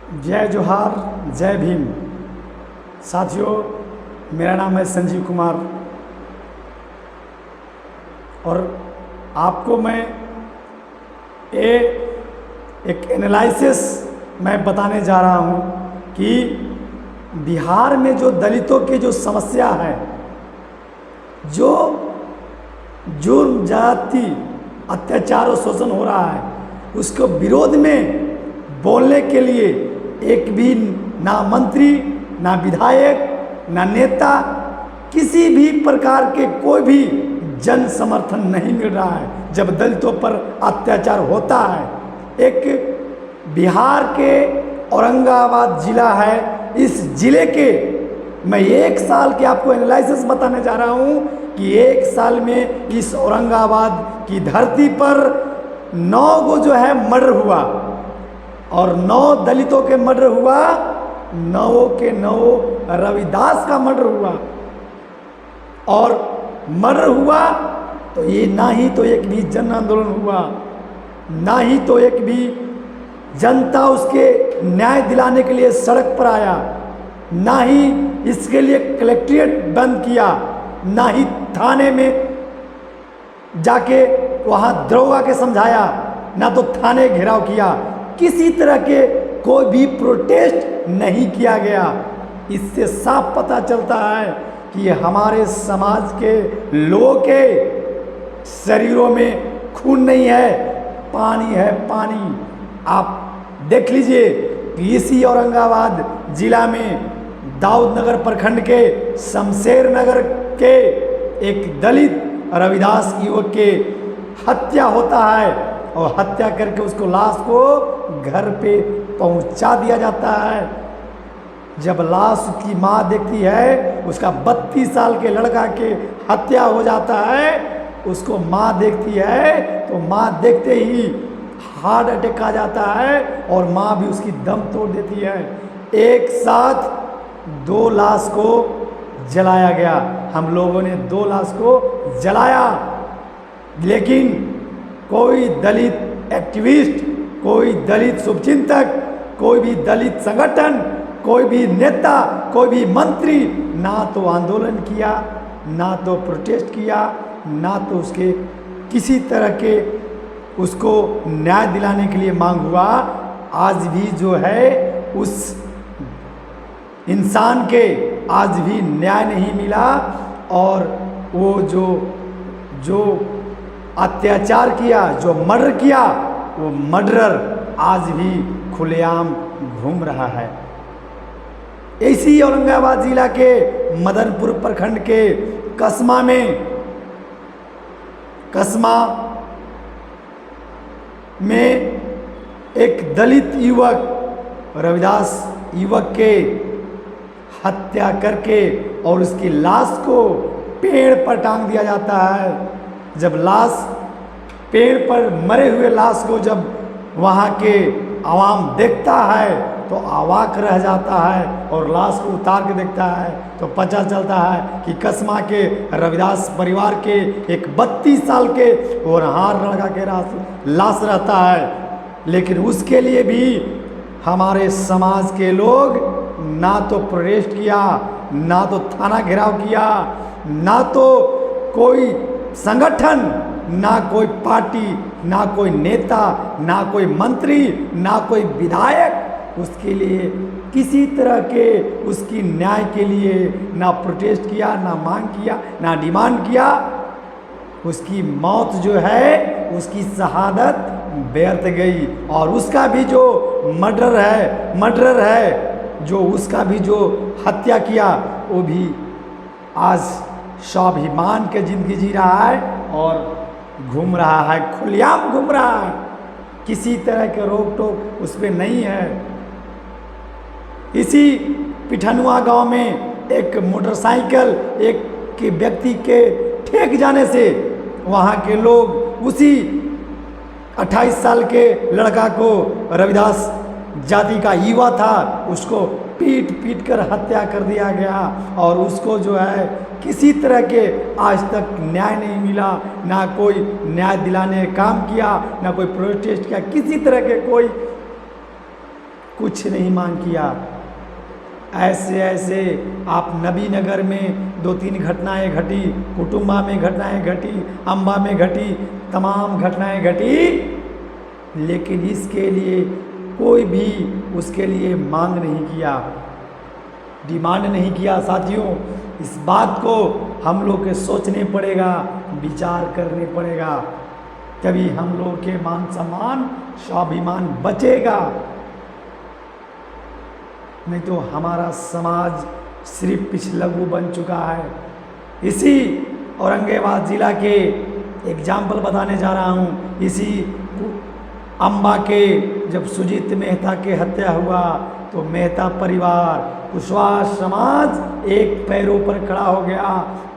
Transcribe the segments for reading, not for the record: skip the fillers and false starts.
जय जोहार, जय भीम। साथियों, मेरा नाम है संजीव कुमार और आपको मैं एक एनालिसिस मैं बताने जा रहा हूँ कि बिहार में जो दलितों की जो समस्या है, जो जुर्म जाति अत्याचार और शोषण हो रहा है, उसको विरोध में बोलने के लिए एक भी ना मंत्री, ना विधायक, ना नेता, किसी भी प्रकार के कोई भी जन समर्थन नहीं मिल रहा है जब दलितों पर अत्याचार होता है। एक बिहार के औरंगाबाद जिला है, इस जिले के मैं एक साल के आपको एनालिसिस बताने जा रहा हूँ कि एक साल में इस औरंगाबाद की धरती पर 9 गो जो है मर्डर हुआ और 9 दलितों के मर्डर हुआ, 9 के 9 रविदास का मर्डर हुआ। और मर्डर हुआ तो ये ना ही तो एक भी जन आंदोलन हुआ, ना ही तो एक भी जनता उसके न्याय दिलाने के लिए सड़क पर आया, ना ही इसके लिए कलेक्ट्रेट बंद किया, ना ही थाने में जाके वहाँ दरोगा के समझाया, ना तो थाने घेराव किया। किसी तरह के कोई भी प्रोटेस्ट नहीं किया गया। इससे साफ पता चलता है कि हमारे समाज के लोगों के शरीरों में खून नहीं है, पानी है, पानी। आप देख लीजिए कि इसी औरंगाबाद जिला में दाऊदनगर प्रखंड के शमशेर नगर के एक दलित रविदास युवक के हत्या होता है और हत्या करके उसको लाश को घर पे पहुंचा दिया जाता है। जब लाश की माँ देखती है, उसका 32 साल के लड़का के हत्या हो जाता है, उसको माँ देखती है तो माँ देखते ही हार्ट अटैक आ जाता है और माँ भी उसकी दम तोड़ देती है। एक साथ 2 लाश को जलाया गया। हम लोगों ने 2 लाश को जलाया, लेकिन कोई दलित एक्टिविस्ट, कोई दलित शुभचिंतक, कोई भी दलित संगठन, कोई भी नेता, कोई भी मंत्री ना तो आंदोलन किया, ना तो प्रोटेस्ट किया, ना तो उसके किसी तरह के उसको न्याय दिलाने के लिए मांग हुआ। आज भी जो है उस इंसान के आज भी न्याय नहीं मिला और वो जो अत्याचार किया, जो मर्डर किया, वो मर्डरर आज भी खुलेआम घूम रहा है। इसी औरंगाबाद जिला के मदनपुर प्रखंड के कसमा में एक दलित युवक रविदास युवक के हत्या करके और उसकी लाश को पेड़ पर टांग दिया जाता है। जब लाश पेड़ पर मरे हुए लाश को जब वहाँ के आवाम देखता है तो अवाक रह जाता है और लाश को उतार के देखता है तो पता चलता है कि कसमा के रविदास परिवार के एक 32 साल के होनहार लड़का के लाश रहता है। लेकिन उसके लिए भी हमारे समाज के लोग ना तो प्रोटेस्ट किया, ना तो थाना घेराव किया, ना तो कोई संगठन, ना कोई पार्टी, ना कोई नेता, ना कोई मंत्री, ना कोई विधायक उसके लिए किसी तरह के उसकी न्याय के लिए ना प्रोटेस्ट किया, ना मांग किया, ना डिमांड किया। उसकी मौत जो है, उसकी शहादत व्यर्थ गई और उसका भी जो मर्डरर है, जो उसका भी जो हत्या किया, वो भी आज स्वाभिमान के जिंदगी जी रहा है और घूम रहा है, खुलेआम घूम रहा है। किसी तरह के रोक टोक उस पर नहीं है। इसी पिठनुआ गांव में एक मोटरसाइकिल एक व्यक्ति के ठेक जाने से वहां के लोग उसी 28 साल के लड़का को, रविदास जाति का युवा था, उसको पीट कर हत्या कर दिया गया और उसको जो है किसी तरह के आज तक न्याय नहीं मिला। ना कोई न्याय दिलाने का काम किया, ना कोई प्रोटेस्ट किया, किसी तरह के कोई कुछ नहीं मांग किया। ऐसे ऐसे आप नबीनगर में 2-3 घटनाएं घटी, कुटुंबा में घटनाएं घटी, अम्बा में घटी, तमाम घटनाएं घटी, लेकिन इसके लिए कोई भी उसके लिए मांग नहीं किया, डिमांड नहीं किया। साथियों, इस बात को हम लोग के सोचने पड़ेगा, विचार करने पड़ेगा, तभी हम लोग के मान सम्मान स्वाभिमान बचेगा। नहीं तो हमारा समाज सिर्फ पिछलग्गू बन चुका है। इसी औरंगाबाद जिला के एग्जाम्पल बताने जा रहा हूँ। इसी अम्बा के जब सुजीत मेहता के हत्या हुआ तो मेहता परिवार, कुशवाहा समाज एक पैरों पर खड़ा हो गया।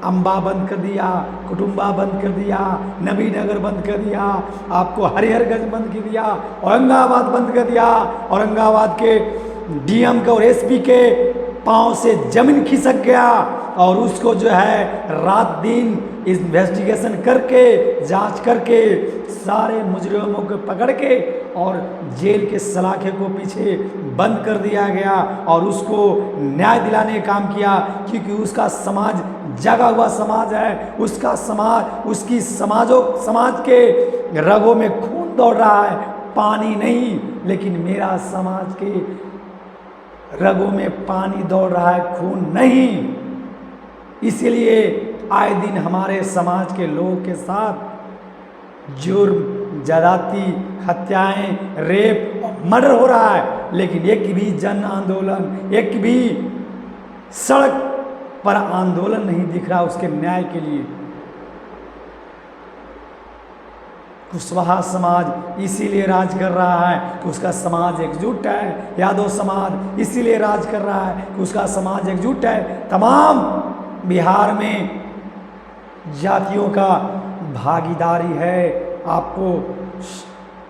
अम्बा बंद कर दिया, कुटुंबा बंद कर दिया, नबीनगर बंद कर दिया, आपको हरिहरगंज बंद कर दिया, औरंगाबाद बंद कर दिया। औरंगाबाद के डीएम के और एसपी के पांव से जमीन खिसक गया और उसको जो है रात दिन इन्वेस्टिगेशन करके, जांच करके, सारे मुजरिमों को पकड़ के और जेल के सलाखे को पीछे बंद कर दिया गया और उसको न्याय दिलाने का काम किया, क्योंकि उसका समाज जगा हुआ समाज है। उसका समाज, उसकी समाज के रगों में खून दौड़ रहा है, पानी नहीं। लेकिन मेरा समाज के रगों में पानी दौड़ रहा है, खून नहीं। इसलिए आए दिन हमारे समाज के लोगों के साथ जुर्म, ज्यादती, हत्याएं, रेप और मर्डर हो रहा है, लेकिन एक भी जन आंदोलन, एक भी सड़क पर आंदोलन नहीं दिख रहा उसके न्याय के लिए। कुशवाहा समाज इसीलिए राज कर रहा है कि उसका समाज एकजुट है। यादव समाज इसीलिए राज कर रहा है कि उसका समाज एकजुट है। तमाम बिहार में जातियों का भागीदारी है। आपको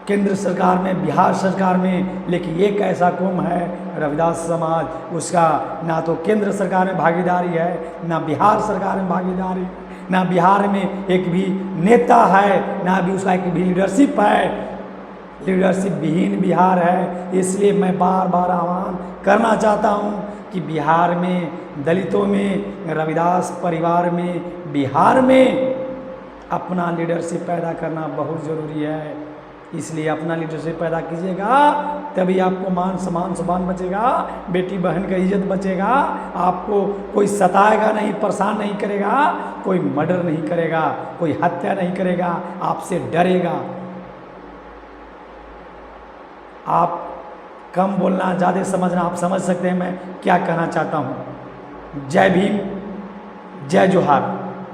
केंद्र सरकार में, बिहार सरकार में, लेकिन एक ऐसा कौम है रविदास समाज, उसका ना तो केंद्र सरकार में भागीदारी है, ना बिहार सरकार में भागीदारी, ना बिहार में एक भी नेता है, ना भी उसका एक भी लीडरशिप है। लीडरशिप विहीन बिहार है। इसलिए मैं बार बार आह्वान करना चाहता हूँ कि बिहार में, दलितों में, रविदास परिवार में, बिहार में अपना लीडरशिप पैदा करना बहुत ज़रूरी है। इसलिए अपना लीडरशिप पैदा कीजिएगा, तभी आपको मान सम्मान सुभान बचेगा, बेटी बहन का इज्जत बचेगा, आपको कोई सताएगा नहीं, परेशान नहीं करेगा, कोई मर्डर नहीं करेगा, कोई हत्या नहीं करेगा, आपसे डरेगा। आप कम बोलना, ज़्यादा समझना, आप समझ सकते हैं मैं क्या कहना चाहता हूँ। जय भीम, जय जोहार।